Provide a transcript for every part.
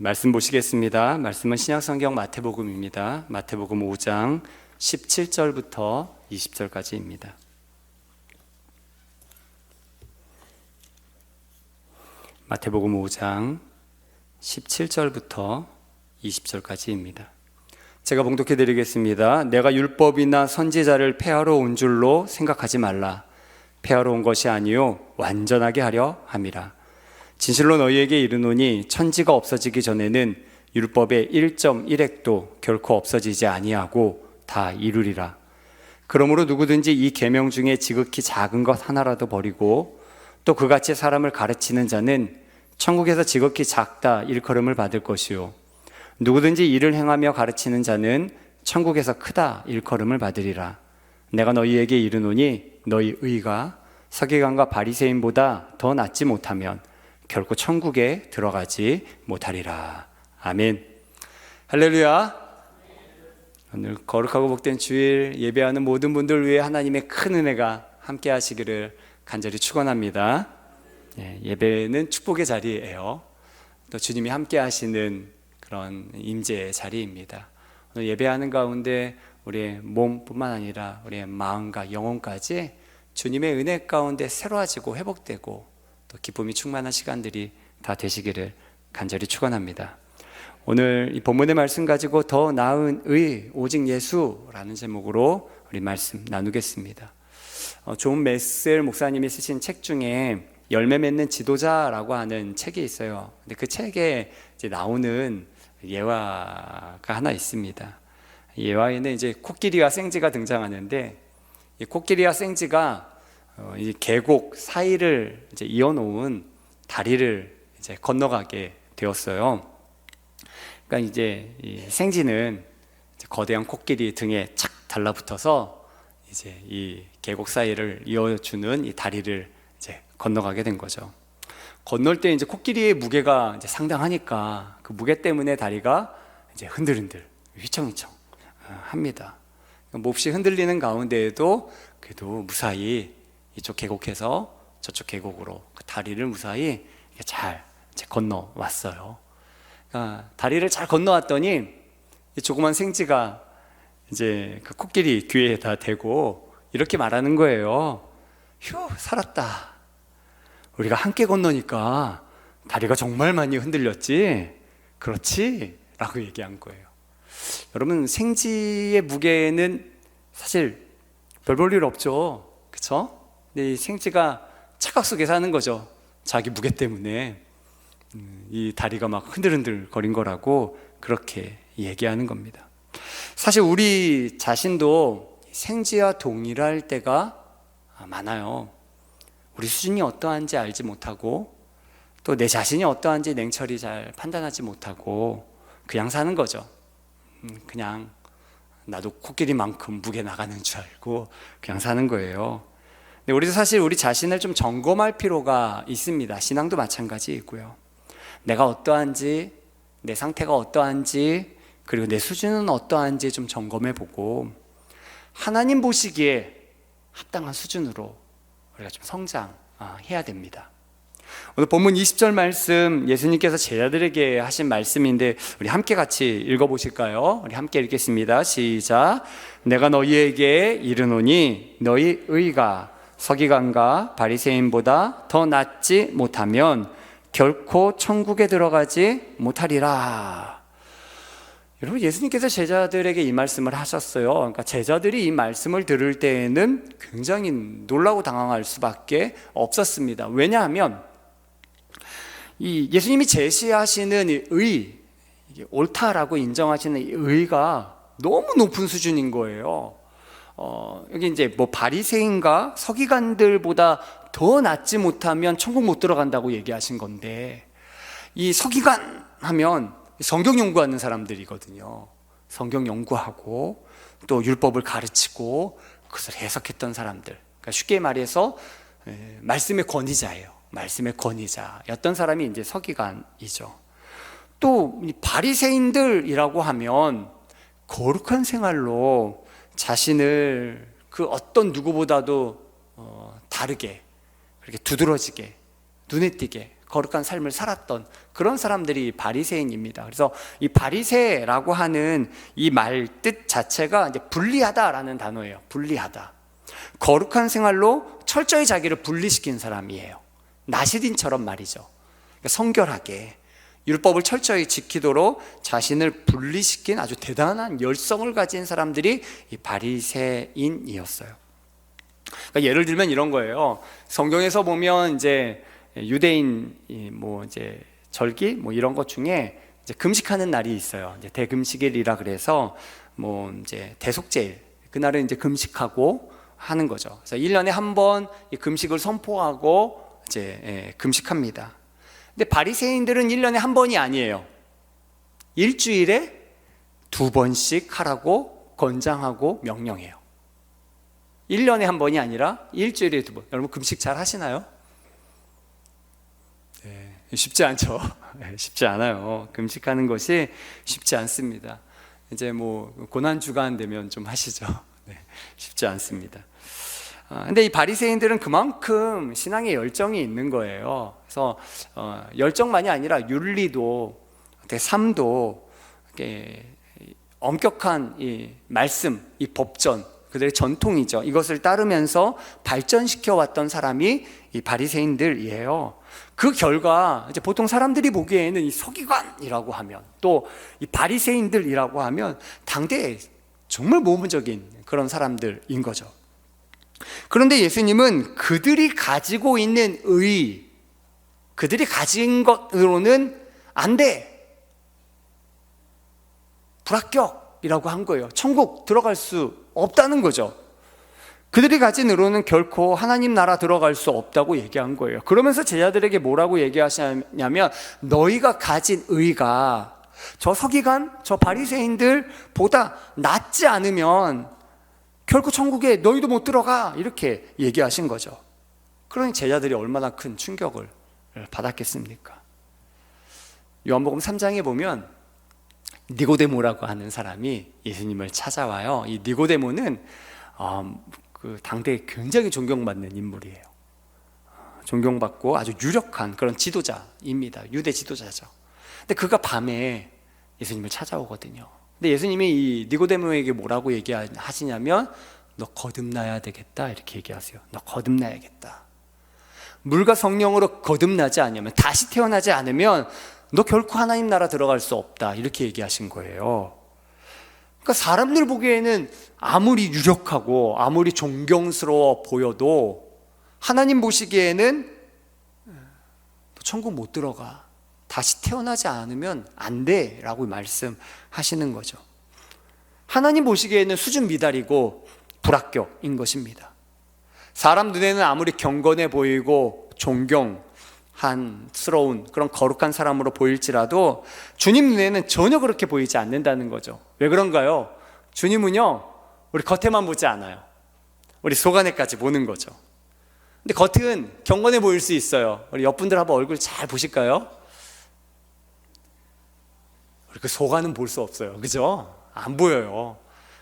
말씀 보시겠습니다. 말씀은 신약성경 마태복음입니다. 마태복음 5장 17절부터 20절까지입니다. 마태복음 5장 17절부터 20절까지입니다. 제가 봉독해 드리겠습니다. 내가 율법이나 선지자를 폐하러 온 줄로 생각하지 말라. 폐하러 온 것이 아니요 완전하게 하려 함이라. 진실로 너희에게 이르노니 천지가 없어지기 전에는 율법의 1.1획도 결코 없어지지 아니하고 다 이루리라. 그러므로 누구든지 이 계명 중에 지극히 작은 것 하나라도 버리고 또 그같이 사람을 가르치는 자는 천국에서 지극히 작다 일컬음을 받을 것이요 누구든지 이를 행하며 가르치는 자는 천국에서 크다 일컬음을 받으리라. 내가 너희에게 이르노니 너희 의가 서기관과 바리새인보다 더 낫지 못하면 결코 천국에 들어가지 못하리라. 아멘. 할렐루야. 오늘 거룩하고 복된 주일 예배하는 모든 분들 위해 하나님의 큰 은혜가 함께 하시기를 간절히 축원합니다. 예배는 축복의 자리예요. 또 주님이 함께 하시는 그런 임재의 자리입니다. 오늘 예배하는 가운데 우리의 몸뿐만 아니라 우리의 마음과 영혼까지 주님의 은혜 가운데 새로워지고 회복되고 또 기쁨이 충만한 시간들이 다 되시기를 간절히 축원합니다. 오늘 이 본문의 말씀 가지고 더 나은 의 오직 예수라는 제목으로 우리 말씀 나누겠습니다. 존 메셀 목사님이 쓰신 책 중에 열매 맺는 지도자라고 하는 책이 있어요. 근데 그 책에 이제 나오는 예화가 하나 있습니다. 예화에는 이제 코끼리와 생쥐가 등장하는데 이 코끼리와 생쥐가 이 계곡 사이를 이제 이어놓은 다리를 이제 건너가게 되었어요. 그러니까 이제 이 생쥐는 이제 거대한 코끼리 등에 착 달라붙어서 이제 이 계곡 사이를 이어주는 이 다리를 이제 건너가게 된 거죠. 건널 때 이제 코끼리의 무게가 이제 상당하니까 그 무게 때문에 다리가 이제 흔들흔들 휘청휘청 합니다. 몹시 흔들리는 가운데에도 그래도 무사히 이쪽 계곡에서 저쪽 계곡으로 그 다리를 무사히 잘 이제 건너왔어요. 그러니까 다리를 잘 건너왔더니 이 조그만 생쥐가 이제 그 코끼리 귀에다 대고 이렇게 말하는 거예요. 휴, 살았다. 우리가 함께 건너니까 다리가 정말 많이 흔들렸지? 그렇지? 라고 얘기한 거예요. 여러분, 생쥐의 무게는 사실 별 볼 일 없죠. 그쵸? 근데 이 생쥐가 착각 속에 사는 거죠. 자기 무게 때문에 이 다리가 막 흔들흔들 거린 거라고 그렇게 얘기하는 겁니다. 사실 우리 자신도 생쥐와 동일할 때가 많아요. 우리 수준이 어떠한지 알지 못하고 또 내 자신이 어떠한지 냉철히 잘 판단하지 못하고 그냥 사는 거죠. 그냥 나도 코끼리만큼 무게 나가는 줄 알고 그냥 사는 거예요. 근데 우리도 사실 우리 자신을 좀 점검할 필요가 있습니다. 신앙도 마찬가지이고요. 내가 어떠한지, 내 상태가 어떠한지, 그리고 내 수준은 어떠한지 좀 점검해 보고 하나님 보시기에 합당한 수준으로 우리가 좀 성장해야 됩니다. 오늘 본문 20절 말씀 예수님께서 제자들에게 하신 말씀인데 우리 함께 같이 읽어보실까요? 우리 함께 읽겠습니다. 시작. 내가 너희에게 이르노니 너희 의가 서기관과 바리새인보다 더 낫지 못하면 결코 천국에 들어가지 못하리라. 여러분, 예수님께서 제자들에게 이 말씀을 하셨어요. 그러니까 제자들이 이 말씀을 들을 때에는 굉장히 놀라고 당황할 수밖에 없었습니다. 왜냐하면 이 예수님이 제시하시는 이 의, 이게 옳다라고 인정하시는 이 의가 너무 높은 수준인 거예요. 여기 이제 뭐 바리새인과 서기관들보다 더 낫지 못하면 천국 못 들어간다고 얘기하신 건데, 이 서기관 하면 성경 연구하는 사람들이거든요. 성경 연구하고 또 율법을 가르치고 그것을 해석했던 사람들. 그러니까 쉽게 말해서 말씀의 권위자예요. 말씀의 권위자였던 사람이 이제 서기관이죠. 또 바리새인들이라고 하면 거룩한 생활로 자신을 그 어떤 누구보다도 다르게, 그렇게 두드러지게, 눈에 띄게 거룩한 삶을 살았던 그런 사람들이 바리새인입니다. 그래서 이 바리새라고 하는 이 말 뜻 자체가 이제 분리하다라는 단어예요. 분리하다. 거룩한 생활로 철저히 자기를 분리시킨 사람이에요. 나시딘처럼 말이죠. 그러니까 성결하게 율법을 철저히 지키도록 자신을 분리시킨 아주 대단한 열성을 가진 사람들이 이 바리새인이었어요. 그러니까 예를 들면 이런 거예요. 성경에서 보면 이제 유대인 뭐 이제 절기 뭐 이런 것 중에 이제 금식하는 날이 있어요. 이제 대금식일이라 그래서 뭐 이제 대속제일 그날은 이제 금식하고 하는 거죠. 그래서 1년에 한 번 이 금식을 선포하고 이제 금식합니다. 근데 바리새인들은 1년에 한 번이 아니에요. 일주일에 2번씩 하라고 권장하고 명령해요. 1년에 한 번이 아니라 일주일에 2번. 여러분 금식 잘 하시나요? 네, 쉽지 않죠. 네, 쉽지 않아요. 금식하는 것이 쉽지 않습니다. 이제 뭐 고난 주간 되면 좀 하시죠. 네, 쉽지 않습니다. 근데 이 바리새인들은 그만큼 신앙에 열정이 있는 거예요. 그래서 열정만이 아니라 윤리도, 삶도 엄격한 이 말씀, 이 법전, 그들의 전통이죠. 이것을 따르면서 발전시켜 왔던 사람이 이 바리새인들이에요. 그 결과 이제 보통 사람들이 보기에는 이 서기관이라고 하면 또 이 바리새인들이라고 하면 당대에 정말 모범적인 그런 사람들인 거죠. 그런데 예수님은 그들이 가지고 있는 의, 그들이 가진 것으로는 안 돼, 불합격이라고 한 거예요. 천국 들어갈 수 없다는 거죠. 그들이 가진 의로는 결코 하나님 나라 들어갈 수 없다고 얘기한 거예요. 그러면서 제자들에게 뭐라고 얘기하시냐면 너희가 가진 의가 저 서기관, 저 바리새인들보다 낫지 않으면 결코 천국에 너희도 못 들어가, 이렇게 얘기하신 거죠. 그러니 제자들이 얼마나 큰 충격을 받았겠습니까? 요한복음 3장에 보면 니고데모라고 하는 사람이 예수님을 찾아와요. 이 니고데모는 그 당대에 굉장히 존경받는 인물이에요. 존경받고 아주 유력한 그런 지도자입니다. 유대 지도자죠. 근데 그가 밤에 예수님을 찾아오거든요. 근데 예수님이 이 니고데모에게 뭐라고 얘기하시냐면 너 거듭나야 되겠다, 이렇게 얘기하세요. 너 거듭나야겠다. 물과 성령으로 거듭나지 않으면, 다시 태어나지 않으면 너 결코 하나님 나라 들어갈 수 없다, 이렇게 얘기하신 거예요. 그러니까 사람들 보기에는 아무리 유력하고 아무리 존경스러워 보여도 하나님 보시기에는 너 천국 못 들어가, 다시 태어나지 않으면 안 돼 라고 말씀하시는 거죠. 하나님 보시기에는 수준 미달이고 불합격인 것입니다. 사람 눈에는 아무리 경건해 보이고 존경스러운 그런 거룩한 사람으로 보일지라도 주님 눈에는 전혀 그렇게 보이지 않는다는 거죠. 왜 그런가요? 주님은요, 우리 겉에만 보지 않아요. 우리 속 안에까지 보는 거죠. 근데 겉은 경건해 보일 수 있어요. 우리 옆분들 한번 얼굴 잘 보실까요? 그 속 안은 볼 수 없어요. 그죠? 안 보여요.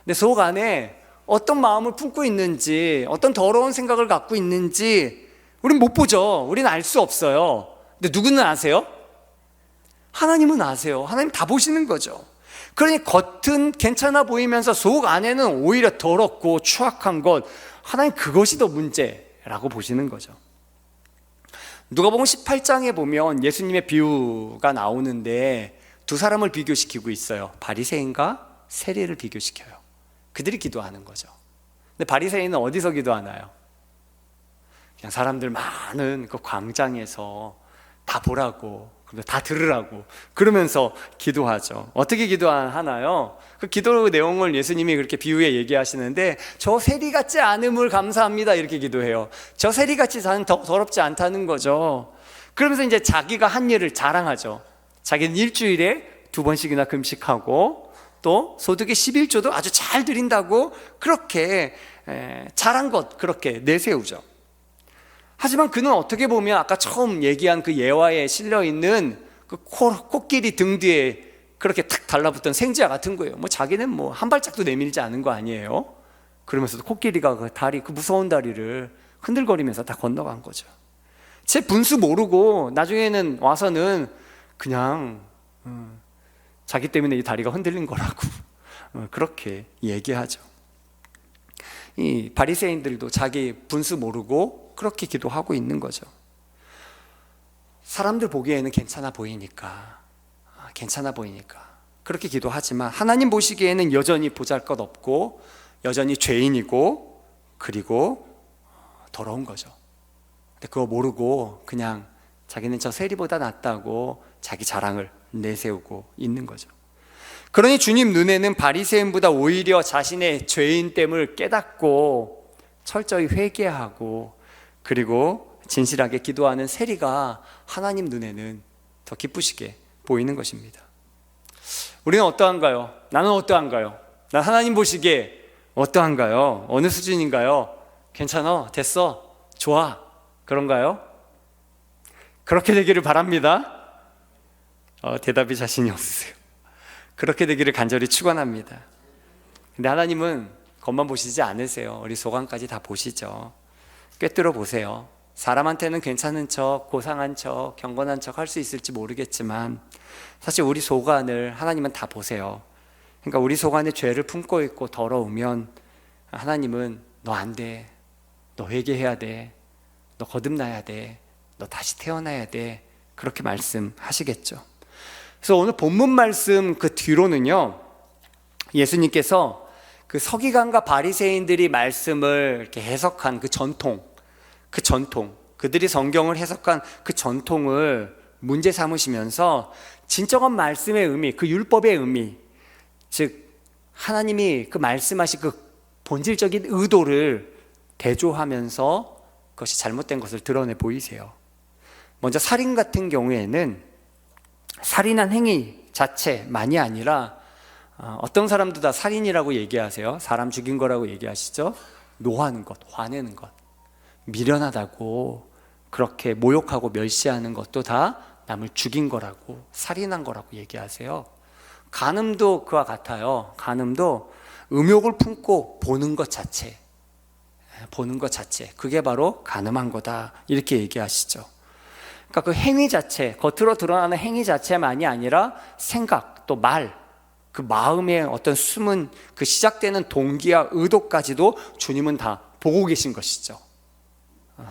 근데 속 안에 어떤 마음을 품고 있는지, 어떤 더러운 생각을 갖고 있는지 우린 못 보죠. 우리는 알 수 없어요. 근데 누구는 아세요? 하나님은 아세요. 하나님 다 보시는 거죠. 그러니 겉은 괜찮아 보이면서 속 안에는 오히려 더럽고 추악한 것, 하나님 그것이 더 문제라고 보시는 거죠. 누가복음 18장에 보면 예수님의 비유가 나오는데 두 사람을 비교시키고 있어요. 바리새인과 세리를 비교시켜요. 그들이 기도하는 거죠. 근데 바리새인은 어디서 기도하나요? 그냥 사람들 많은 그 광장에서 다 보라고, 다 들으라고 그러면서 기도하죠. 어떻게 기도하나요? 그 기도 내용을 예수님이 그렇게 비유에 얘기하시는데 저 세리 같지 않음을 감사합니다, 이렇게 기도해요. 저 세리 같이 더럽지 않다는 거죠. 그러면서 이제 자기가 한 일을 자랑하죠. 자기는 일주일에 2번씩이나 금식하고 또 소득의 11조도 아주 잘 드린다고 그렇게 잘한 것, 그렇게 내세우죠. 하지만 그는 어떻게 보면 아까 처음 얘기한 그 예화에 실려있는 그 코끼리 등 뒤에 그렇게 탁 달라붙던 생쥐와 같은 거예요. 뭐 자기는 뭐 한 발짝도 내밀지 않은 거 아니에요? 그러면서도 코끼리가 그 무서운 다리를 흔들거리면서 다 건너간 거죠. 제 분수 모르고 나중에는 와서는 그냥 자기 때문에 이 다리가 흔들린 거라고 그렇게 얘기하죠. 이 바리새인들도 자기 분수 모르고 그렇게 기도하고 있는 거죠. 사람들 보기에는 괜찮아 보이니까 그렇게 기도하지만 하나님 보시기에는 여전히 보잘것없고 여전히 죄인이고 그리고 더러운 거죠. 근데 그거 모르고 그냥 자기는 저 세리보다 낫다고 자기 자랑을 내세우고 있는 거죠. 그러니 주님 눈에는 바리새인보다 오히려 자신의 죄인됨을 깨닫고 철저히 회개하고 그리고 진실하게 기도하는 세리가 하나님 눈에는 더 기쁘시게 보이는 것입니다. 우리는 어떠한가요? 나는 어떠한가요? 난 하나님 보시기에 어떠한가요? 어느 수준인가요? 괜찮아? 됐어? 좋아? 그런가요? 그렇게 되기를 바랍니다. 대답이 자신이 없으세요. 그렇게 되기를 간절히 축원합니다. 근데 하나님은 겉만 보시지 않으세요. 우리 속안까지 다 보시죠. 꿰뚫어 보세요. 사람한테는 괜찮은 척, 고상한 척, 경건한 척 할 수 있을지 모르겠지만 사실 우리 속안을 하나님은 다 보세요. 그러니까 우리 속안에 죄를 품고 있고 더러우면 하나님은 너 안 돼, 너 회개해야 돼, 너 거듭나야 돼, 너 다시 태어나야 돼, 그렇게 말씀하시겠죠. 그래서 오늘 본문 말씀 그 뒤로는요, 예수님께서 그 서기관과 바리새인들이 말씀을 이렇게 해석한 그 전통, 그들이 성경을 해석한 그 전통을 문제 삼으시면서 진정한 말씀의 의미, 그 율법의 의미, 즉 하나님이 그 말씀하신 그 본질적인 의도를 대조하면서 그것이 잘못된 것을 드러내 보이세요. 먼저 살인 같은 경우에는 살인한 행위 자체만이 아니라 어떤 사람도 다 살인이라고 얘기하세요. 사람 죽인 거라고 얘기하시죠. 노하는 것, 화내는 것, 미련하다고 그렇게 모욕하고 멸시하는 것도 다 남을 죽인 거라고, 살인한 거라고 얘기하세요. 간음도 그와 같아요. 간음도 음욕을 품고 보는 것 자체, 그게 바로 간음한 거다, 이렇게 얘기하시죠. 그러니까 그 행위 자체, 겉으로 드러나는 행위 자체만이 아니라 생각, 또 말, 그 마음의 어떤 숨은 그 시작되는 동기와 의도까지도 주님은 다 보고 계신 것이죠.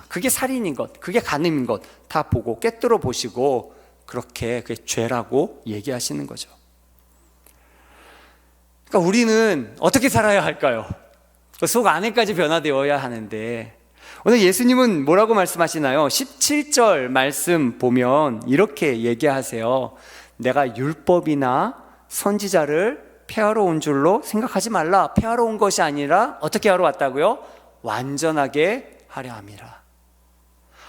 그게 살인인 것, 그게 간음인 것 다 보고 꿰뚫어 보시고 그렇게 그게 죄라고 얘기하시는 거죠. 그러니까 우리는 어떻게 살아야 할까요? 속 안에까지 변화되어야 하는데 오늘 예수님은 뭐라고 말씀하시나요? 17절 말씀 보면 이렇게 얘기하세요. 내가 율법이나 선지자를 폐하러 온 줄로 생각하지 말라. 폐하러 온 것이 아니라 어떻게 하러 왔다고요? 완전하게 하려 함이라.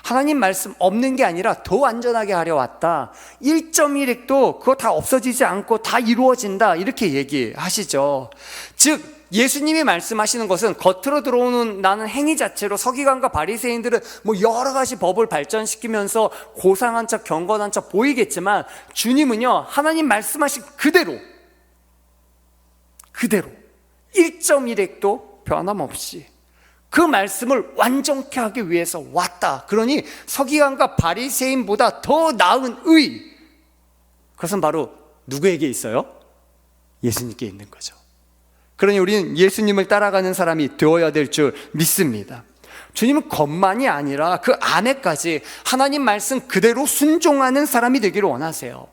하나님 말씀 없는 게 아니라 더 완전하게 하려 왔다. 1.1핵도 그거 다 없어지지 않고 다 이루어진다, 이렇게 얘기하시죠. 즉 예수님이 말씀하시는 것은 겉으로 들어오는 나는 행위 자체로 서기관과 바리새인들은 뭐 여러 가지 법을 발전시키면서 고상한 척 경건한 척 보이겠지만 주님은요, 하나님 말씀하신 그대로 1.1핵도 변함없이 그 말씀을 완전케 하기 위해서 왔다. 그러니 서기관과 바리새인보다 더 나은 의, 그것은 바로 누구에게 있어요? 예수님께 있는 거죠. 그러니 우리는 예수님을 따라가는 사람이 되어야 될 줄 믿습니다. 주님은 겉만이 아니라 그 안에까지 하나님 말씀 그대로 순종하는 사람이 되기를 원하세요.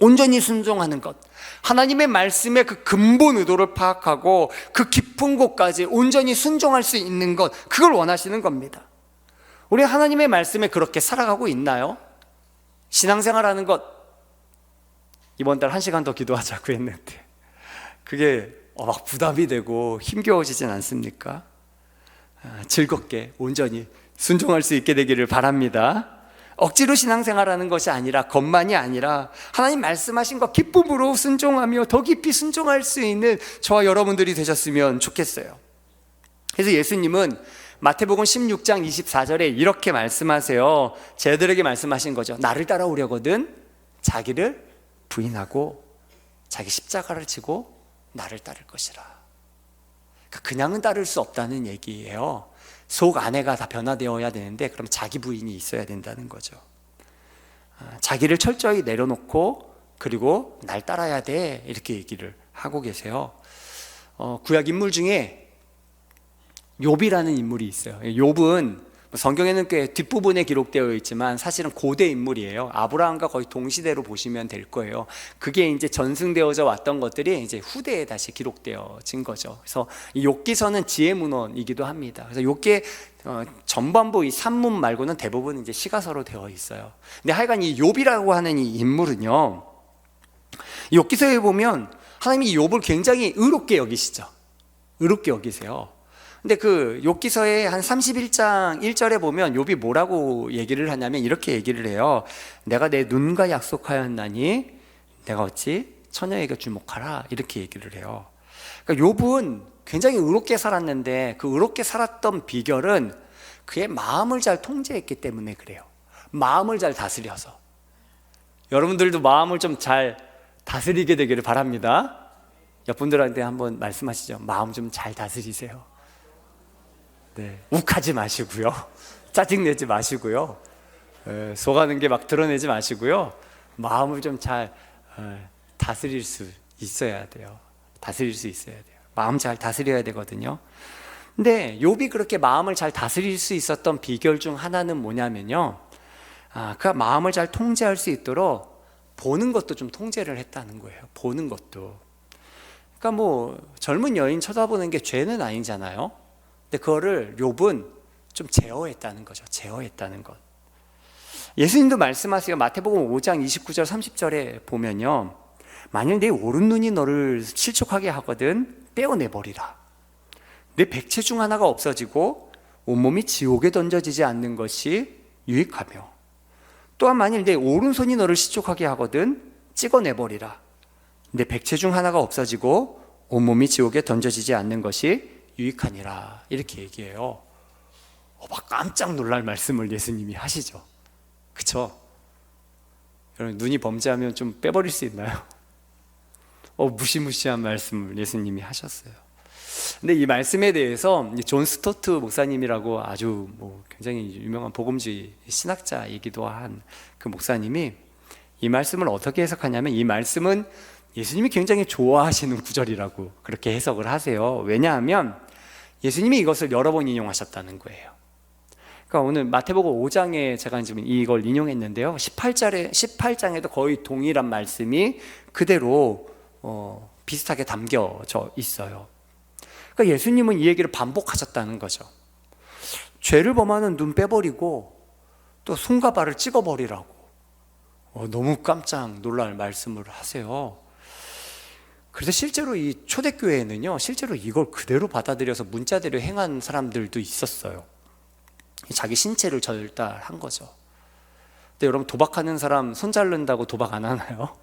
온전히 순종하는 것, 하나님의 말씀의 그 근본 의도를 파악하고 그 깊은 곳까지 온전히 순종할 수 있는 것, 그걸 원하시는 겁니다. 우리 하나님의 말씀에 그렇게 살아가고 있나요? 신앙생활하는 것, 이번 달 1시간 더 기도하자고 했는데 그게 막 부담이 되고 힘겨워지진 않습니까? 즐겁게 온전히 순종할 수 있게 되기를 바랍니다. 억지로 신앙생활하는 것이 아니라, 겉만이 아니라 하나님 말씀하신 것 기쁨으로 순종하며 더 깊이 순종할 수 있는 저와 여러분들이 되셨으면 좋겠어요. 그래서 예수님은 마태복음 16장 24절에 이렇게 말씀하세요. 쟤들에게 말씀하신 거죠. 나를 따라오려거든 자기를 부인하고 자기 십자가를 지고 나를 따를 것이라. 그냥은 따를 수 없다는 얘기예요. 속 안에가 다 변화되어야 되는데 그럼 자기 부인이 있어야 된다는 거죠. 자기를 철저히 내려놓고 그리고 날 따라야 돼 이렇게 얘기를 하고 계세요. 구약 인물 중에 욥이라는 인물이 있어요. 욥은 성경에는 꽤 뒷부분에 기록되어 있지만 사실은 고대 인물이에요. 아브라함과 거의 동시대로 보시면 될 거예요. 그게 이제 전승되어져 왔던 것들이 이제 후대에 다시 기록되어진 거죠. 그래서 이 욥기서는 지혜 문헌이기도 합니다. 그래서 욥기의 전반부 이 산문 말고는 대부분 이제 시가서로 되어 있어요. 근데 하여간 이 욥이라고 하는 이 인물은요, 이 욥기서에 보면 하나님이 이 욥을 굉장히 의롭게 여기시죠. 의롭게 여기세요. 근데 그 욥기서의 한 31장 1절에 보면 욥이 뭐라고 얘기를 하냐면 이렇게 얘기를 해요. 내가 내 눈과 약속하였나니 내가 어찌 처녀에게 주목하라 이렇게 얘기를 해요. 그러니까 욥은 굉장히 의롭게 살았는데 그 의롭게 살았던 비결은 그의 마음을 잘 통제했기 때문에 그래요. 마음을 잘 다스려서. 여러분들도 마음을 좀 잘 다스리게 되기를 바랍니다. 옆분들한테 한번 말씀하시죠. 마음 좀 잘 다스리세요. 네, 욱하지 마시고요. 짜증내지 마시고요. 속하는 게 막 드러내지 마시고요. 마음을 좀 잘 다스릴 수 있어야 돼요. 다스릴 수 있어야 돼요. 마음 잘 다스려야 되거든요. 근데 욥이 그렇게 마음을 잘 다스릴 수 있었던 비결 중 하나는 뭐냐면요, 그 마음을 잘 통제할 수 있도록 보는 것도 좀 통제를 했다는 거예요. 보는 것도. 그러니까 뭐 젊은 여인 쳐다보는 게 죄는 아니잖아요. 근데 그거를 욥은 좀 제어했다는 거죠. 제어했다는 것. 예수님도 말씀하세요. 마태복음 5장 29절 30절에 보면요, 만일 내 오른눈이 너를 실족하게 하거든 떼어내버리라. 내 백체 중 하나가 없어지고 온몸이 지옥에 던져지지 않는 것이 유익하며, 또한 만일 내 오른손이 너를 실족하게 하거든 찍어내버리라. 내 백체 중 하나가 없어지고 온몸이 지옥에 던져지지 않는 것이 유익하니라 이렇게 얘기해요. 막 깜짝 놀랄 말씀을 예수님이 하시죠. 그쵸? 여러분 눈이 범죄하면 좀 빼버릴 수 있나요? 무시무시한 말씀을 예수님이 하셨어요. 근데 이 말씀에 대해서 존 스토트 목사님이라고 아주 굉장히 유명한 복음주의 신학자이기도 한 그 목사님이 이 말씀을 어떻게 해석하냐면, 이 말씀은 예수님이 굉장히 좋아하시는 구절이라고 그렇게 해석을 하세요. 왜냐하면 예수님이 이것을 여러 번 인용하셨다는 거예요. 그러니까 오늘 마태복음 5장에 제가 지금 이걸 인용했는데요, 18장에도 거의 동일한 말씀이 그대로 비슷하게 담겨져 있어요. 그러니까 예수님은 이 얘기를 반복하셨다는 거죠. 죄를 범하는 눈 빼버리고 또 손과 발을 찍어버리라고 너무 깜짝 놀랄 말씀을 하세요. 그래서 실제로 이 초대교회에는요, 실제로 이걸 그대로 받아들여서 문자대로 행한 사람들도 있었어요. 자기 신체를 절단한 거죠. 근데 여러분, 도박하는 사람 손 자른다고 도박 안 하나요?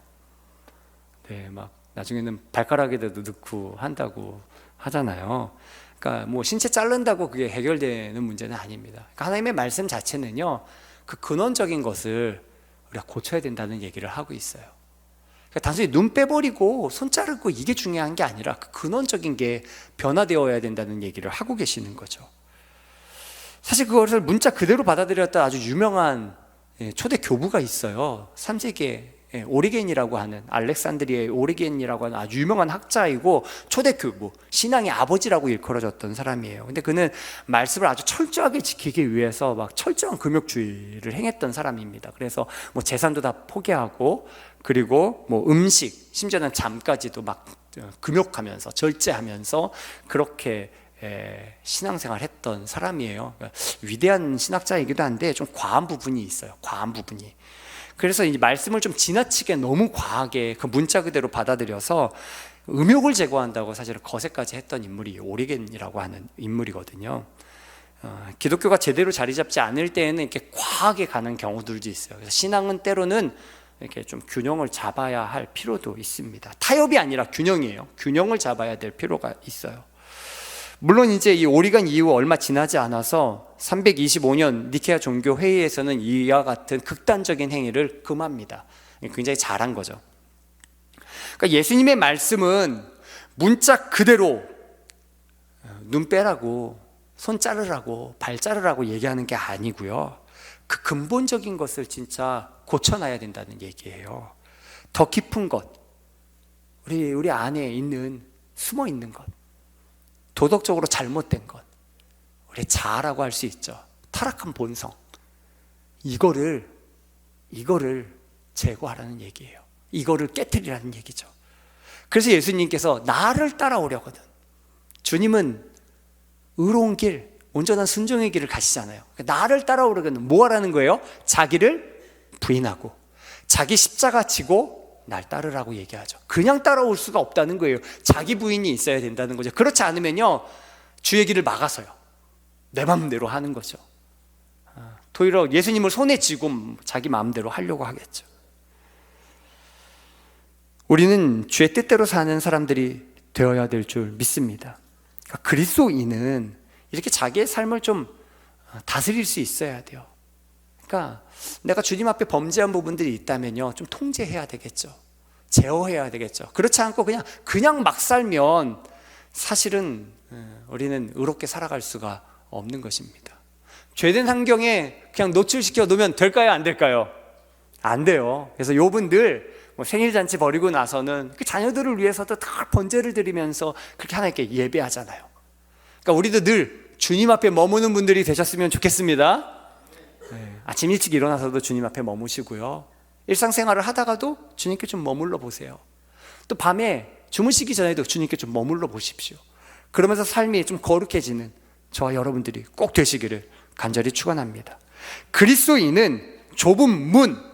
네, 막 나중에는 발가락에도 넣고 한다고 하잖아요. 그러니까 뭐 신체 자른다고 그게 해결되는 문제는 아닙니다. 그러니까 하나님의 말씀 자체는요, 그 근원적인 것을 우리가 고쳐야 된다는 얘기를 하고 있어요. 그러니까 단순히 눈 빼버리고 손 자르고 이게 중요한 게 아니라 그 근원적인 게 변화되어야 된다는 얘기를 하고 계시는 거죠. 사실 그것을 문자 그대로 받아들였던 아주 유명한 초대 교부가 있어요. 3세기에 오리겐이라고 하는, 알렉산드리아의 오리겐이라고 하는 아주 유명한 학자이고 초대 교부, 신앙의 아버지라고 일컬어졌던 사람이에요. 근데 그는 말씀을 아주 철저하게 지키기 위해서 막 철저한 금욕주의를 행했던 사람입니다. 그래서 뭐 재산도 다 포기하고, 그리고 뭐 음식, 심지어는 잠까지도 막 금욕하면서 절제하면서 그렇게 신앙생활 했던 사람이에요. 그러니까 위대한 신학자이기도 한데 좀 과한 부분이 있어요. 과한 부분이. 그래서 이 말씀을 좀 지나치게 너무 과하게 그 문자 그대로 받아들여서 음욕을 제거한다고 사실은 거세까지 했던 인물이 오리겐이라고 하는 인물이거든요. 기독교가 제대로 자리 잡지 않을 때에는 이렇게 과하게 가는 경우들도 있어요. 그래서 신앙은 때로는 이렇게 좀 균형을 잡아야 할 필요도 있습니다. 타협이 아니라 균형이에요. 균형을 잡아야 될 필요가 있어요. 물론 이제 이 오리겐 이후 얼마 지나지 않아서 325년 니케아 종교 회의에서는 이와 같은 극단적인 행위를 금합니다. 굉장히 잘한 거죠. 그러니까 예수님의 말씀은 문자 그대로 눈 빼라고, 손 자르라고, 발 자르라고 얘기하는 게 아니고요. 그 근본적인 것을 진짜 고쳐놔야 된다는 얘기예요. 더 깊은 것, 우리 안에 있는, 숨어 있는 것, 도덕적으로 잘못된 것, 우리 자아라고 할 수 있죠. 타락한 본성, 이거를 제거하라는 얘기예요. 이거를 깨트리라는 얘기죠. 그래서 예수님께서 나를 따라오려거든, 주님은 의로운 길, 온전한 순종의 길을 가시잖아요. 나를 따라오려거든 뭐 하라는 거예요? 자기를 부인하고 자기 십자가 지고 날 따르라고 얘기하죠. 그냥 따라올 수가 없다는 거예요. 자기 부인이 있어야 된다는 거죠. 그렇지 않으면요, 주의 길을 막아서요, 내 마음대로 하는 거죠. 오히려 예수님을 손에 쥐고 자기 마음대로 하려고 하겠죠. 우리는 주의 뜻대로 사는 사람들이 되어야 될 줄 믿습니다. 그러니까 그리스도인은 이렇게 자기의 삶을 좀 다스릴 수 있어야 돼요. 그러니까 내가 주님 앞에 범죄한 부분들이 있다면요, 좀 통제해야 되겠죠. 제어해야 되겠죠. 그렇지 않고 그냥 막 살면 사실은 우리는 의롭게 살아갈 수가 없는 것입니다. 죄된 환경에 그냥 노출시켜 놓으면 될까요? 안 될까요? 안 돼요. 그래서 요분들 생일잔치 버리고 나서는 그 자녀들을 위해서도 다 번제를 드리면서 그렇게 하나님께 예배하잖아요. 그러니까 우리도 늘 주님 앞에 머무는 분들이 되셨으면 좋겠습니다. 아침 일찍 일어나서도 주님 앞에 머무시고요, 일상생활을 하다가도 주님께 좀 머물러 보세요. 또 밤에 주무시기 전에도 주님께 좀 머물러 보십시오. 그러면서 삶이 좀 거룩해지는 저와 여러분들이 꼭 되시기를 간절히 축원합니다. 그리스도인은 좁은 문,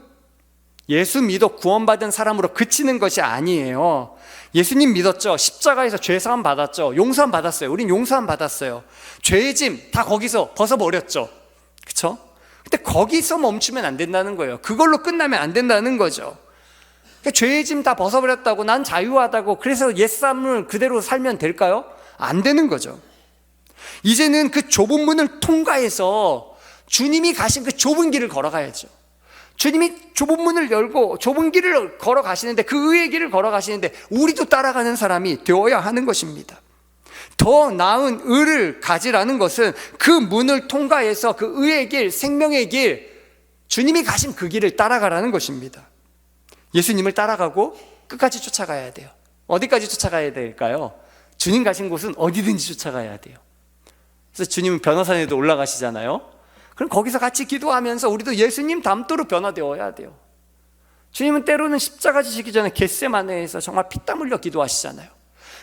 예수 믿어 구원받은 사람으로 그치는 것이 아니에요. 예수님 믿었죠. 십자가에서 죄사함 받았죠. 용서함 받았어요. 우린 용서함 받았어요. 죄의 짐 다 거기서 벗어버렸죠. 그렇죠? 근데 거기서 멈추면 안 된다는 거예요. 그걸로 끝나면 안 된다는 거죠. 그러니까 죄의 짐 다 벗어버렸다고 난 자유하다고 그래서 옛삶을 그대로 살면 될까요? 안 되는 거죠. 이제는 그 좁은 문을 통과해서 주님이 가신 그 좁은 길을 걸어가야죠. 주님이 좁은 문을 열고 좁은 길을 걸어가시는데, 그 의의 길을 걸어가시는데 우리도 따라가는 사람이 되어야 하는 것입니다. 더 나은 의를 가지라는 것은 그 문을 통과해서 그 의의 길, 생명의 길, 주님이 가신 그 길을 따라가라는 것입니다. 예수님을 따라가고 끝까지 쫓아가야 돼요. 어디까지 쫓아가야 될까요? 주님 가신 곳은 어디든지 쫓아가야 돼요. 그래서 주님은 변호사에도 올라가시잖아요. 그럼 거기서 같이 기도하면서 우리도 예수님 닮도록 변화되어야 돼요. 주님은 때로는 십자가 지시기 전에 겟세마네에서 정말 피땀 흘려 기도하시잖아요.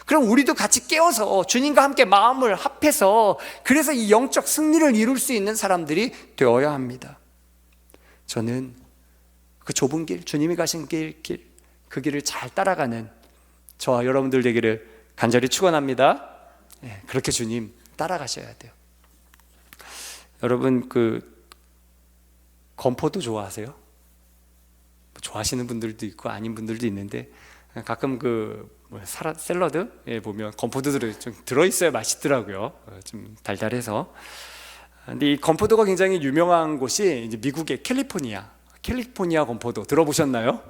그럼 우리도 같이 깨어서 주님과 함께 마음을 합해서 그래서 이 영적 승리를 이룰 수 있는 사람들이 되어야 합니다. 저는 그 좁은 길, 주님이 가신 길, 그 길을 잘 따라가는 저와 여러분들 되기를 간절히 축원합니다. 그렇게 주님 따라가셔야 돼요. 여러분, 건포도 좋아하세요? 좋아하시는 분들도 있고 아닌 분들도 있는데, 가끔 샐러드에 보면 건포도들이 좀 들어있어야 맛있더라고요. 좀 달달해서. 근데 이 건포도가 굉장히 유명한 곳이 이제 미국의 캘리포니아 건포도 들어보셨나요?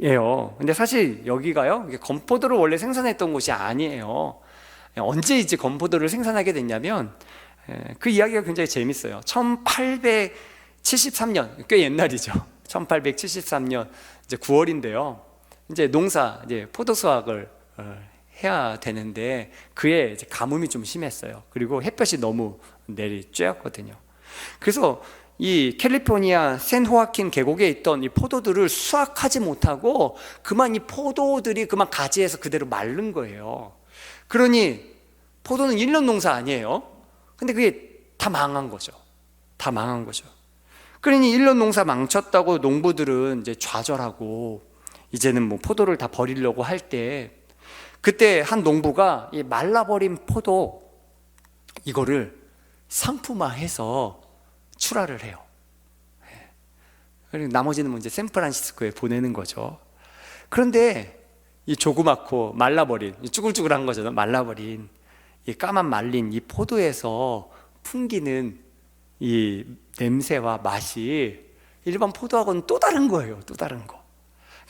예요. 근데 사실 여기가요, 건포도를 원래 생산했던 곳이 아니에요. 언제 이제 건포도를 생산하게 됐냐면, 그 이야기가 굉장히 재밌어요. 1873년, 꽤 옛날이죠. 1873년 이제 9월인데요. 이제 포도 수확을 해야 되는데 그에 이제 가뭄이 좀 심했어요. 그리고 햇볕이 너무 내리쬐었거든요. 그래서 이 캘리포니아 샌호아킨 계곡에 있던 이 포도들을 수확하지 못하고 이 포도들이 가지에서 그대로 마른 거예요. 그러니 포도는 1년 농사 아니에요. 근데 그게 다 망한 거죠. 그러니 1년 농사 망쳤다고 농부들은 이제 좌절하고 이제는 포도를 다 버리려고 할 때, 그때 한 농부가 이 말라버린 포도 이거를 상품화해서 출하를 해요. 그리고 나머지는 이제 샌프란시스코에 보내는 거죠. 그런데 이 조그맣고 말라버린, 쭈글쭈글한 거잖아요. 말라버린 이 까만 말린 이 포도에서 풍기는 이 냄새와 맛이 일반 포도하고는 또 다른 거예요. 또 다른 거.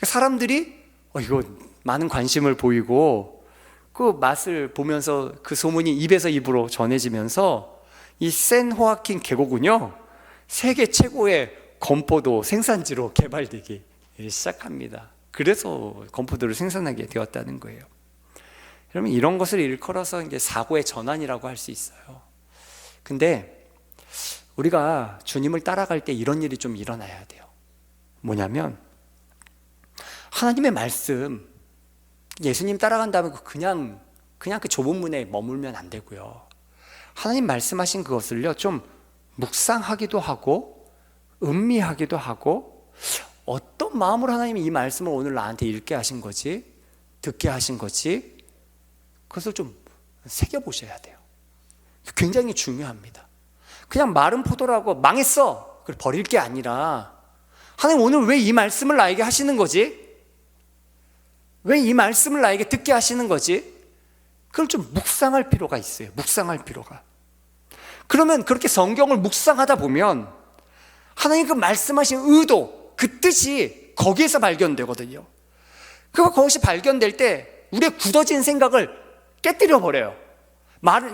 사람들이 이거 많은 관심을 보이고 그 맛을 보면서 그 소문이 입에서 입으로 전해지면서 이 샌 호아킨 계곡은요, 세계 최고의 건포도 생산지로 개발되기 시작합니다. 그래서 건포도를 생산하게 되었다는 거예요. 그러면 이런 것을 일컬어서 이제 사고의 전환이라고 할 수 있어요. 근데 우리가 주님을 따라갈 때 이런 일이 좀 일어나야 돼요. 뭐냐면 하나님의 말씀, 예수님 따라간다면 그냥 그 좁은 문에 머물면 안 되고요. 하나님 말씀하신 그것을요, 좀 묵상하기도 하고 음미하기도 하고, 어떤 마음으로 하나님이 이 말씀을 오늘 나한테 읽게 하신 거지, 듣게 하신 거지, 그것을 좀 새겨보셔야 돼요. 굉장히 중요합니다. 그냥 마른 포도라고 망했어, 그걸 버릴 게 아니라, 하나님 오늘 왜 이 말씀을 나에게 하시는 거지? 왜 이 말씀을 나에게 듣게 하시는 거지? 그걸 좀 묵상할 필요가 있어요. 묵상할 필요가. 그러면 그렇게 성경을 묵상하다 보면 하나님 그 말씀하신 의도, 그 뜻이 거기에서 발견되거든요. 그것이 발견될 때 우리의 굳어진 생각을 깨뜨려 버려요.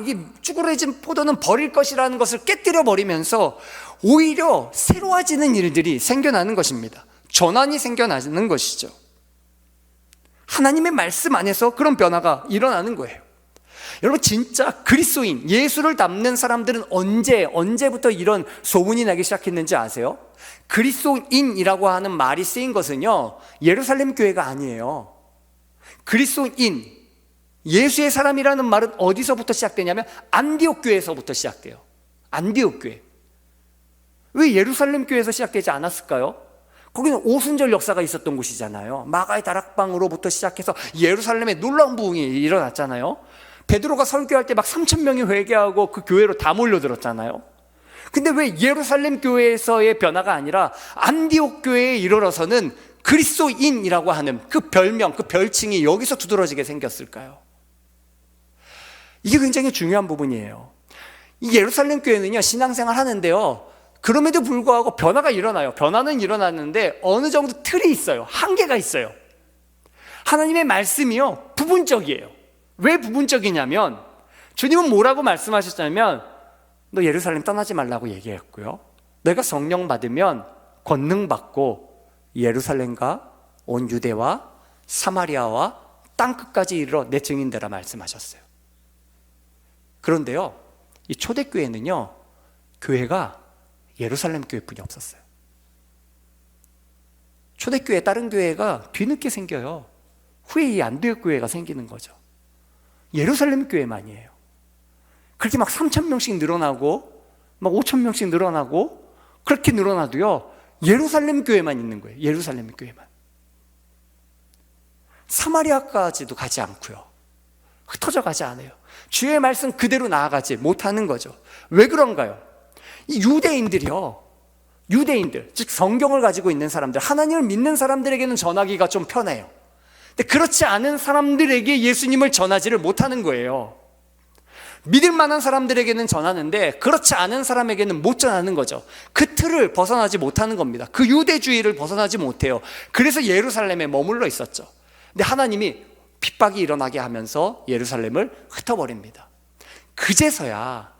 이게 쭈그러진 포도는 버릴 것이라는 것을 깨뜨려 버리면서 오히려 새로워지는 일들이 생겨나는 것입니다. 전환이 생겨나는 것이죠. 하나님의 말씀 안에서 그런 변화가 일어나는 거예요. 여러분, 진짜 그리스도인, 예수를 닮는 사람들은 언제부터 이런 소문이 나기 시작했는지 아세요? 그리스도인이라고 하는 말이 쓰인 것은요, 예루살렘 교회가 아니에요. 그리스도인, 예수의 사람이라는 말은 어디서부터 시작되냐면 안디옥 교회에서부터 시작돼요. 안디옥 교회. 왜 예루살렘 교회에서 시작되지 않았을까요? 거기는 오순절 역사가 있었던 곳이잖아요. 마가의 다락방으로부터 시작해서 예루살렘에 놀라운 부흥이 일어났잖아요. 베드로가 설교할 때 막 3,000명이 회개하고 그 교회로 다 몰려들었잖아요. 근데 왜 예루살렘 교회에서의 변화가 아니라 안디옥 교회에 이르러서는 그리스도인이라고 하는 그 별명, 그 별칭이 여기서 두드러지게 생겼을까요? 이게 굉장히 중요한 부분이에요. 이 예루살렘 교회는요, 신앙생활 하는데요, 그럼에도 불구하고 변화가 일어나요. 변화는 일어났는데 어느 정도 틀이 있어요. 한계가 있어요. 하나님의 말씀이요, 부분적이에요. 왜 부분적이냐면, 주님은 뭐라고 말씀하셨냐면, 너 예루살렘 떠나지 말라고 얘기했고요, 너희가 성령 받으면 권능 받고 예루살렘과 온 유대와 사마리아와 땅끝까지 이르러 내 증인 되라 말씀하셨어요. 그런데요, 이 초대교회는요, 교회가 예루살렘 교회뿐이 없었어요. 초대교회, 다른 교회가 뒤늦게 생겨요. 후에 이 안디옥 교회가 생기는 거죠. 예루살렘 교회만이에요. 그렇게 막 3,000명씩 늘어나고 막 5,000명씩 늘어나고 그렇게 늘어나도요, 예루살렘 교회만 있는 거예요. 예루살렘 교회만. 사마리아까지도 가지 않고요, 흩어져 가지 않아요. 주의 말씀 그대로 나아가지 못하는 거죠. 왜 그런가요? 이 유대인들이요, 유대인들, 즉 성경을 가지고 있는 사람들, 하나님을 믿는 사람들에게는 전하기가 좀 편해요. 근데 그렇지 않은 사람들에게 예수님을 전하지를 못하는 거예요. 믿을 만한 사람들에게는 전하는데 그렇지 않은 사람에게는 못 전하는 거죠. 그 틀을 벗어나지 못하는 겁니다. 그 유대주의를 벗어나지 못해요. 그래서 예루살렘에 머물러 있었죠. 근데 하나님이 핍박이 일어나게 하면서 예루살렘을 흩어버립니다. 그제서야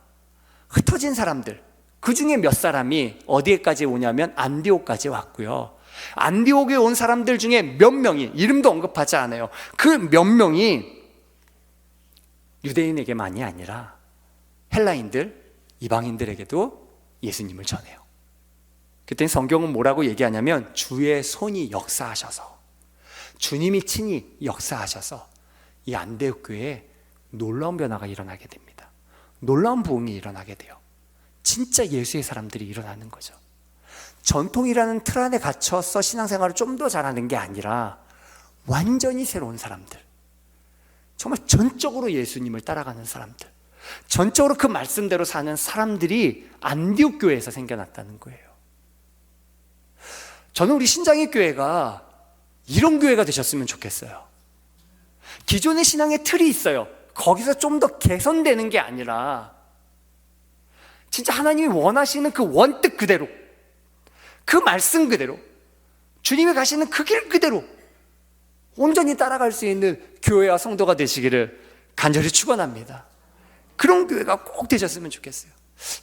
흩어진 사람들, 그 중에 몇 사람이 어디에까지 오냐면 안디옥까지 왔고요, 안디옥에 온 사람들 중에 몇 명이, 이름도 언급하지 않아요, 그 몇 명이 유대인에게만이 아니라 헬라인들, 이방인들에게도 예수님을 전해요. 그때 성경은 뭐라고 얘기하냐면, 주의 손이 역사하셔서, 주님이 친히 역사하셔서 이 안디옥 교회에 놀라운 변화가 일어나게 됩니다. 놀라운 부흥이 일어나게 돼요. 진짜 예수의 사람들이 일어나는 거죠. 전통이라는 틀 안에 갇혀서 신앙생활을 좀 더 잘하는 게 아니라 완전히 새로운 사람들, 정말 전적으로 예수님을 따라가는 사람들, 전적으로 그 말씀대로 사는 사람들이 안디옥 교회에서 생겨났다는 거예요. 저는 우리 신장의 교회가 이런 교회가 되셨으면 좋겠어요. 기존의 신앙의 틀이 있어요. 거기서 좀 더 개선되는 게 아니라 진짜 하나님이 원하시는 그 원뜻 그대로, 그 말씀 그대로, 주님이 가시는 그 길 그대로 온전히 따라갈 수 있는 교회와 성도가 되시기를 간절히 축원합니다. 그런 교회가 꼭 되셨으면 좋겠어요.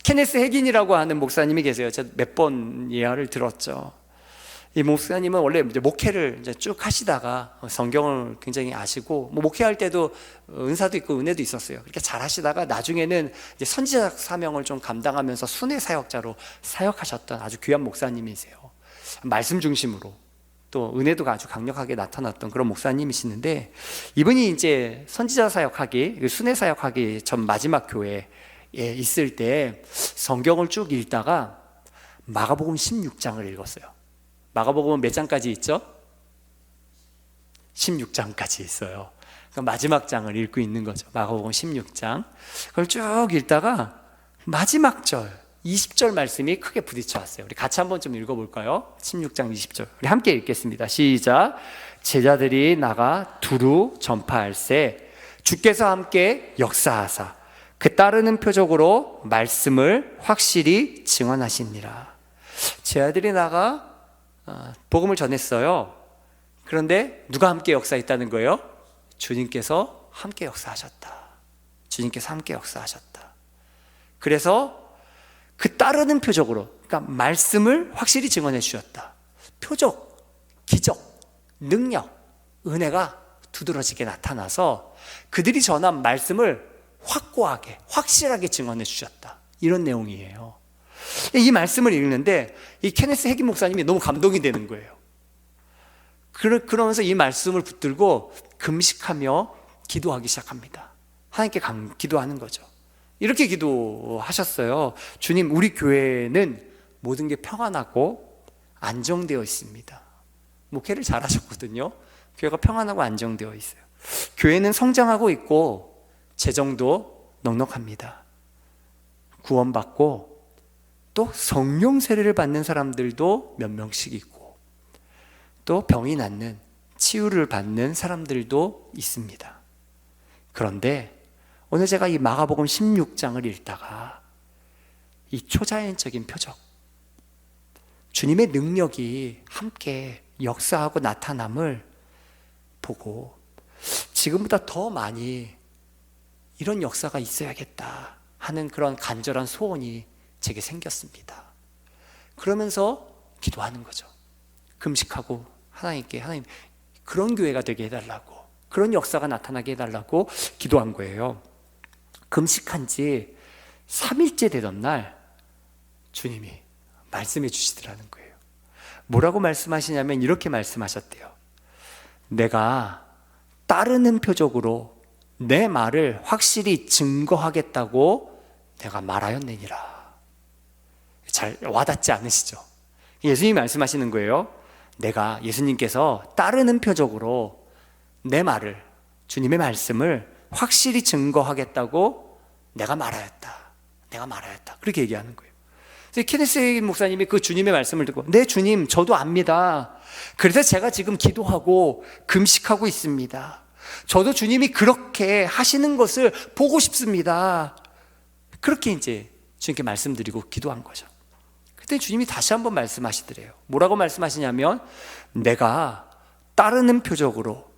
케네스 해긴이라고 하는 목사님이 계세요. 제가 몇 번 예화를 들었죠. 이 목사님은 원래 이제 목회를 이제 쭉 하시다가 성경을 굉장히 아시고 목회할 때도 은사도 있고 은혜도 있었어요. 그렇게 잘 하시다가 나중에는 이제 선지자 사명을 좀 감당하면서 순회 사역자로 사역하셨던 아주 귀한 목사님이세요. 말씀 중심으로 또 은혜도 아주 강력하게 나타났던 그런 목사님이시는데, 이분이 이제 선지자 사역하기, 순회 사역하기 전 마지막 교회에 있을 때 성경을 쭉 읽다가 마가복음 16장을 읽었어요. 마가복음은 몇 장까지 있죠? 16장까지 있어요. 그러니까 마지막 장을 읽고 있는 거죠. 마가복음 16장. 그걸 쭉 읽다가 마지막 절 20절 말씀이 크게 부딪혀 왔어요. 우리 같이 한번 좀 읽어볼까요? 16장 20절 우리 함께 읽겠습니다. 시작. 제자들이 나가 두루 전파할세 주께서 함께 역사하사 그 따르는 표적으로 말씀을 확실히 증언하시니라. 제자들이 나가 복음을 전했어요. 그런데 누가 함께 역사했다는 거예요? 주님께서 함께 역사하셨다. 주님께서 함께 역사하셨다. 그래서 그 따르는 표적으로, 그러니까 말씀을 확실히 증언해 주셨다. 표적, 기적, 능력, 은혜가 두드러지게 나타나서 그들이 전한 말씀을 확고하게, 확실하게 증언해 주셨다. 이런 내용이에요. 이 말씀을 읽는데 이 케네스 해긴 목사님이 너무 감동이 되는 거예요. 그러면서 이 말씀을 붙들고 금식하며 기도하기 시작합니다. 하나님께 기도하는 거죠. 이렇게 기도하셨어요. 주님, 우리 교회는 모든 게 평안하고 안정되어 있습니다. 목회를 잘하셨거든요. 교회가 평안하고 안정되어 있어요. 교회는 성장하고 있고 재정도 넉넉합니다. 구원받고 또 성령 세례를 받는 사람들도 몇 명씩 있고 또 병이 낫는 치유를 받는 사람들도 있습니다. 그런데 오늘 제가 이 마가복음 16장을 읽다가 이 초자연적인 표적, 주님의 능력이 함께 역사하고 나타남을 보고 지금보다 더 많이 이런 역사가 있어야겠다 하는 그런 간절한 소원이 제게 생겼습니다. 그러면서 기도하는 거죠. 금식하고 하나님께, 하나님 그런 교회가 되게 해달라고, 그런 역사가 나타나게 해달라고 기도한 거예요. 금식한 지 3일째 되던 날 주님이 말씀해 주시더라는 거예요. 뭐라고 말씀하시냐면 이렇게 말씀하셨대요. 내가 따르는 표적으로 내 말을 확실히 증거하겠다고 내가 말하였느니라. 잘 와닿지 않으시죠? 예수님이 말씀하시는 거예요. 내가, 예수님께서 따르는 표적으로 내 말을, 주님의 말씀을 확실히 증거하겠다고 내가 말하였다. 내가 말하였다. 그렇게 얘기하는 거예요. 그래서 케네스 해긴 목사님이 그 주님의 말씀을 듣고, 네 주님, 저도 압니다. 그래서 제가 지금 기도하고 금식하고 있습니다. 저도 주님이 그렇게 하시는 것을 보고 싶습니다. 그렇게 이제 주님께 말씀드리고 기도한 거죠. 그때 주님이 다시 한번 말씀하시더래요. 뭐라고 말씀하시냐면 내가 따르는 표적으로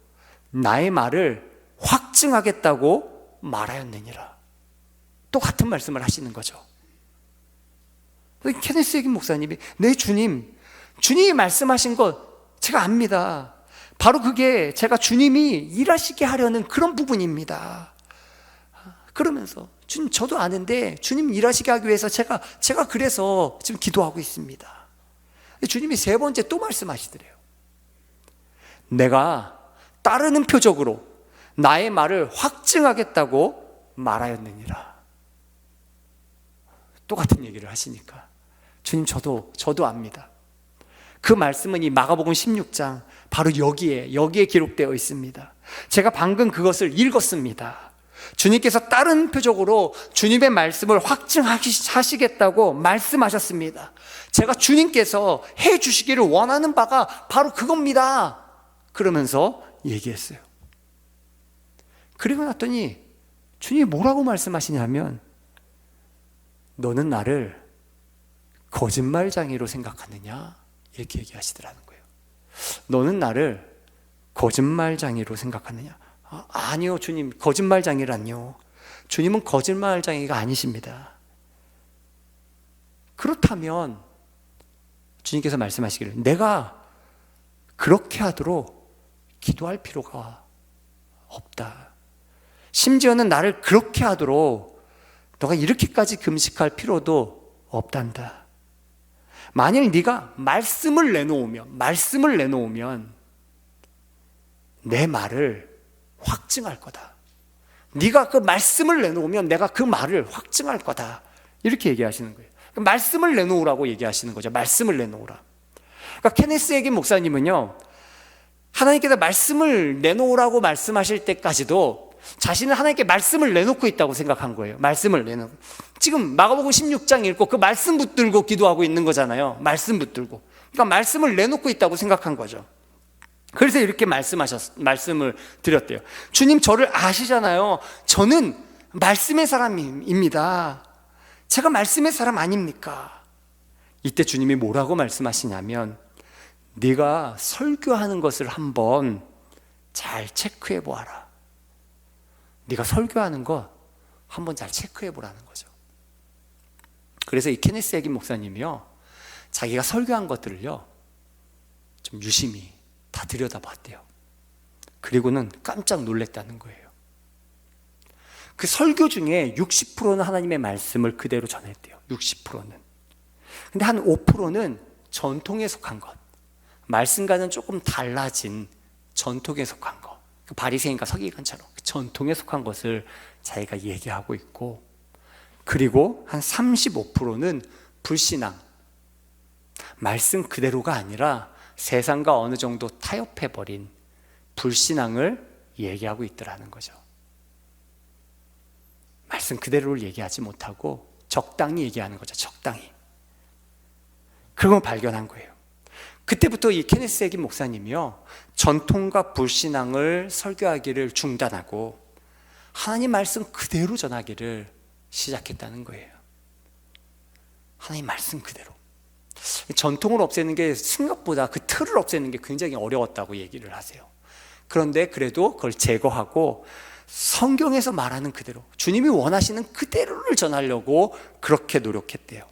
나의 말을 확증하겠다고 말하였느니라. 똑같은 말씀을 하시는 거죠. 케네스 해긴 목사님이 네 주님, 주님이 말씀하신 것 제가 압니다. 바로 그게 제가 주님이 일하시게 하려는 그런 부분입니다. 그러면서 주님, 저도 아는데 주님 일하시게 하기 위해서 제가 그래서 지금 기도하고 있습니다. 주님이 세 번째 또 말씀하시더래요. 내가 따르는 표적으로 나의 말을 확증하겠다고 말하였느니라. 똑같은 얘기를 하시니까 주님, 저도 압니다. 그 말씀은 이 마가복음 16장 바로 여기에 기록되어 있습니다. 제가 방금 그것을 읽었습니다. 주님께서 다른 표적으로 주님의 말씀을 확증하시겠다고 말씀하셨습니다. 제가 주님께서 해 주시기를 원하는 바가 바로 그겁니다. 그러면서 얘기했어요. 그리고 났더니 주님이 뭐라고 말씀하시냐면 너는 나를 거짓말장애로 생각하느냐? 이렇게 얘기하시더라는 거예요. 너는 나를 거짓말장애로 생각하느냐? 아니요, 주님, 거짓말장이란요. 주님은 거짓말장이가 아니십니다. 그렇다면 주님께서 말씀하시기를 내가 그렇게 하도록 기도할 필요가 없다. 심지어는 나를 그렇게 하도록 너가 이렇게까지 금식할 필요도 없단다. 만일 네가 말씀을 내놓으면 내 말을 확증할 거다. 네가 그 말씀을 내놓으면 내가 그 말을 확증할 거다. 이렇게 얘기하시는 거예요. 말씀을 내놓으라고 얘기하시는 거죠. 말씀을 내놓으라. 그러니까 케네스 에긴 목사님은요, 하나님께서 말씀을 내놓으라고 말씀하실 때까지도 자신은 하나님께 말씀을 내놓고 있다고 생각한 거예요. 말씀을 내놓고. 지금 마가복음 16장 읽고 그 말씀 붙들고 기도하고 있는 거잖아요. 말씀 붙들고. 그러니까 말씀을 내놓고 있다고 생각한 거죠. 그래서 이렇게 말씀을 드렸대요. 주님, 저를 아시잖아요. 저는 말씀의 사람입니다. 제가 말씀의 사람 아닙니까? 이때 주님이 뭐라고 말씀하시냐면, 네가 설교하는 것을 한번 잘 체크해 보아라. 네가 설교하는 거 한번 잘 체크해 보라는 거죠. 그래서 이 케네스 에긴 목사님이요, 자기가 설교한 것들을요 좀 유심히 다 들여다봤대요. 그리고는 깜짝 놀랐다는 거예요. 그 설교 중에 60%는 하나님의 말씀을 그대로 전했대요. 60%는. 근데 한 5%는 전통에 속한 것, 말씀과는 조금 달라진 전통에 속한 것, 그 바리새인과 서기관처럼 전통에 속한 것을 자기가 얘기하고 있고, 그리고 한 35%는 불신앙, 말씀 그대로가 아니라 세상과 어느 정도 타협해버린 불신앙을 얘기하고 있더라는 거죠. 말씀 그대로를 얘기하지 못하고 적당히 얘기하는 거죠. 적당히. 그걸 발견한 거예요. 그때부터 이 케네스 에긴 목사님이요, 전통과 불신앙을 설교하기를 중단하고 하나님 말씀 그대로 전하기를 시작했다는 거예요. 하나님 말씀 그대로. 전통을 없애는 게 생각보다, 그 틀을 없애는 게 굉장히 어려웠다고 얘기를 하세요. 그런데 그래도 그걸 제거하고 성경에서 말하는 그대로, 주님이 원하시는 그대로를 전하려고 그렇게 노력했대요.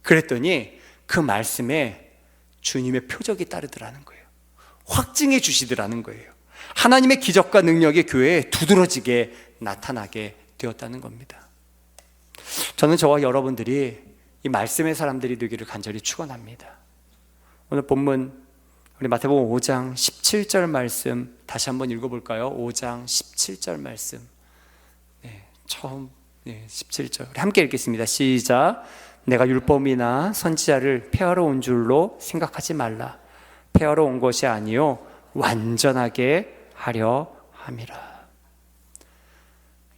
그랬더니 그 말씀에 주님의 표적이 따르더라는 거예요. 확증해 주시더라는 거예요. 하나님의 기적과 능력이 교회에 두드러지게 나타나게 되었다는 겁니다. 저는 저와 여러분들이 이 말씀의 사람들이 되기를 간절히 축원합니다. 오늘 본문 우리 마태복음 5장 17절 말씀 다시 한번 읽어볼까요? 5장 17절 말씀. 처음 17절 우리 함께 읽겠습니다. 시작. 내가 율법이나 선지자를 폐하러 온 줄로 생각하지 말라. 폐하러 온 것이 아니요 완전하게 하려 함이라.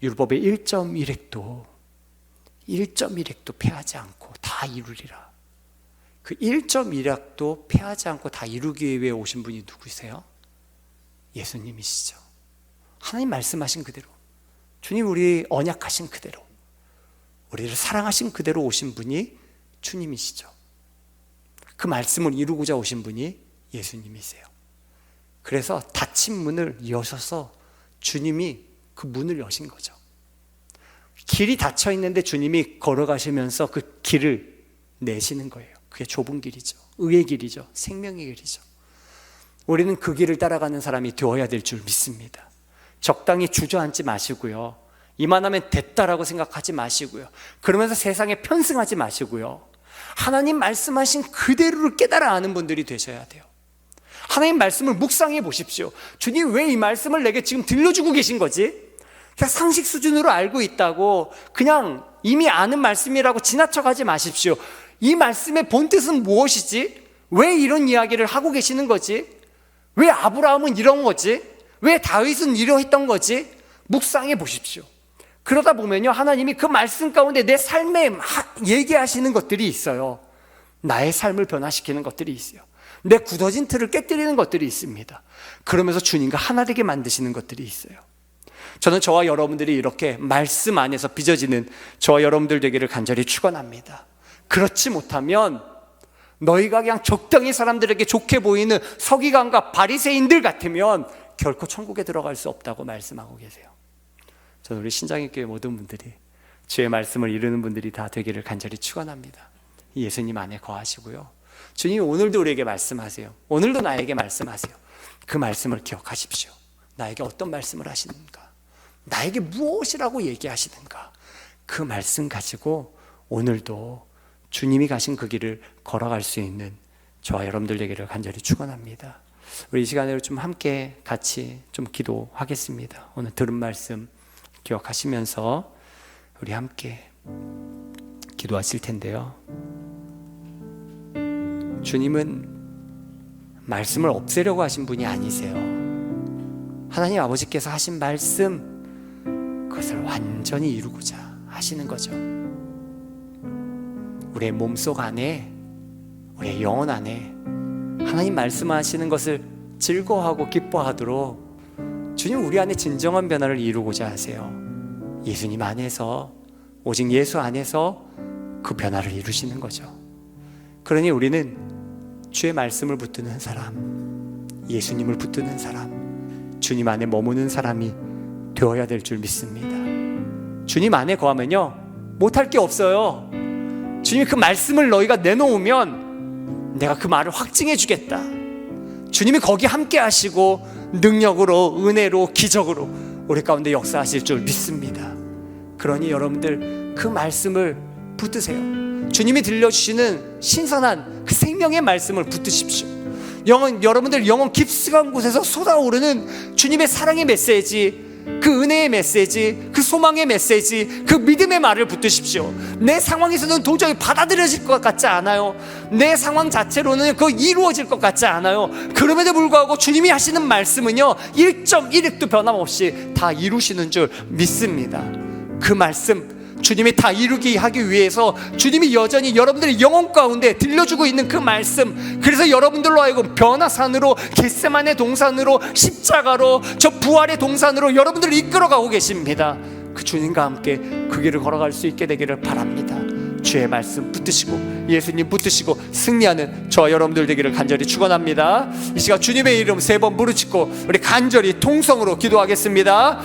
율법의 1.1획도 폐하지 않고 다 이루리라. 그 1.1획도 폐하지 않고 다 이루기 위해 오신 분이 누구세요? 예수님이시죠. 하나님 말씀하신 그대로, 주님 우리 언약하신 그대로, 우리를 사랑하신 그대로 오신 분이 주님이시죠. 그 말씀을 이루고자 오신 분이 예수님이세요. 그래서 닫힌 문을 여셔서 주님이 그 문을 여신 거죠. 길이 닫혀 있는데 주님이 걸어가시면서 그 길을 내시는 거예요. 그게 좁은 길이죠. 의의 길이죠. 생명의 길이죠. 우리는 그 길을 따라가는 사람이 되어야 될 줄 믿습니다. 적당히 주저앉지 마시고요, 이만하면 됐다라고 생각하지 마시고요, 그러면서 세상에 편승하지 마시고요, 하나님 말씀하신 그대로를 깨달아 아는 분들이 되셔야 돼요. 하나님 말씀을 묵상해 보십시오. 주님 왜 이 말씀을 내게 지금 들려주고 계신 거지? 그냥 상식 수준으로 알고 있다고 그냥 이미 아는 말씀이라고 지나쳐가지 마십시오. 이 말씀의 본뜻은 무엇이지? 왜 이런 이야기를 하고 계시는 거지? 왜 아브라함은 이런 거지? 왜 다윗은 이러했던 거지? 묵상해 보십시오. 그러다 보면요, 하나님이 그 말씀 가운데 내 삶에 얘기하시는 것들이 있어요. 나의 삶을 변화시키는 것들이 있어요. 내 굳어진 틀을 깨뜨리는 것들이 있습니다. 그러면서 주님과 하나 되게 만드시는 것들이 있어요. 저는 저와 여러분들이 이렇게 말씀 안에서 빚어지는 저와 여러분들 되기를 간절히 축원합니다. 그렇지 못하면 너희가 그냥 적당히 사람들에게 좋게 보이는 서기관과 바리새인들 같으면 결코 천국에 들어갈 수 없다고 말씀하고 계세요. 저는 우리 신장의교회 모든 분들이 주의 말씀을 이루는 분들이 다 되기를 간절히 축원합니다. 예수님 안에 거하시고요, 주님이 오늘도 우리에게 말씀하세요. 오늘도 나에게 말씀하세요. 그 말씀을 기억하십시오. 나에게 어떤 말씀을 하시는가, 나에게 무엇이라고 얘기하시는가, 그 말씀 가지고 오늘도 주님이 가신 그 길을 걸어갈 수 있는 저와 여러분들 되기를 간절히 축원합니다. 우리 이 시간에 좀 함께 같이 좀 기도하겠습니다. 오늘 들은 말씀 기억하시면서 우리 함께 기도하실 텐데요, 주님은 말씀을 없애려고 하신 분이 아니세요. 하나님 아버지께서 하신 말씀, 그것을 완전히 이루고자 하시는 거죠. 우리의 몸속 안에, 우리의 영혼 안에 하나님 말씀하시는 것을 즐거워하고 기뻐하도록 주님 우리 안에 진정한 변화를 이루고자 하세요. 예수님 안에서, 오직 예수 안에서 그 변화를 이루시는 거죠. 그러니 우리는 주의 말씀을 붙드는 사람, 예수님을 붙드는 사람, 주님 안에 머무는 사람이 되어야 될 줄 믿습니다. 주님 안에 거하면요, 못할 게 없어요. 주님이 그 말씀을 너희가 내놓으면 내가 그 말을 확증해 주겠다. 주님이 거기 함께 하시고 능력으로, 은혜로, 기적으로 우리 가운데 역사하실 줄 믿습니다. 그러니 여러분들 그 말씀을 붙드세요. 주님이 들려주시는 신선한 그 생명의 말씀을 붙드십시오. 여러분들 영혼 깊숙한 곳에서 쏟아오르는 주님의 사랑의 메시지, 그 은혜의 메시지, 그 소망의 메시지, 그 믿음의 말을 붙드십시오. 내 상황에서는 도저히 받아들여질 것 같지 않아요. 내 상황 자체로는 그거 이루어질 것 같지 않아요. 그럼에도 불구하고 주님이 하시는 말씀은요, 1.1획도 변함없이 다 이루시는 줄 믿습니다. 그 말씀 주님이 다 이루기 하기 위해서 주님이 여전히 여러분들의 영혼 가운데 들려주고 있는 그 말씀, 그래서 여러분들로 하여금 변화산으로, 겟세마네 동산으로, 십자가로, 저 부활의 동산으로 여러분들을 이끌어가고 계십니다. 그 주님과 함께 그 길을 걸어갈 수 있게 되기를 바랍니다. 주의 말씀 붙드시고 예수님 붙드시고 승리하는 저와 여러분들 되기를 간절히 축원합니다. 이 시간 주님의 이름 3번 부르짖고 우리 간절히 통성으로 기도하겠습니다.